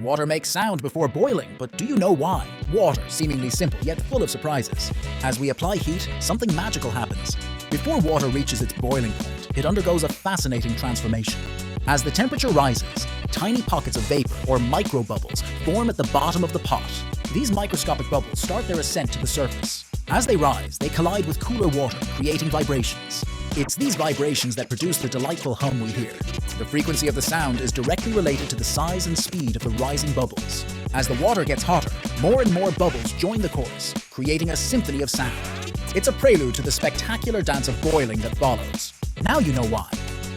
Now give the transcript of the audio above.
Water makes sound before boiling, but do you know why? Water, seemingly simple yet full of surprises. As we apply heat, something magical happens. Before water reaches its boiling point, it undergoes a fascinating transformation. As the temperature rises, tiny pockets of vapor, or microbubbles, form at the bottom of the pot. These microscopic bubbles start their ascent to the surface. As they rise, they collide with cooler water, creating vibrations. It's these vibrations that produce the delightful hum we hear. The frequency of the sound is directly related to the size and speed of the rising bubbles. As the water gets hotter, more and more bubbles join the chorus, creating a symphony of sound. It's a prelude to the spectacular dance of boiling that follows. Now you know why.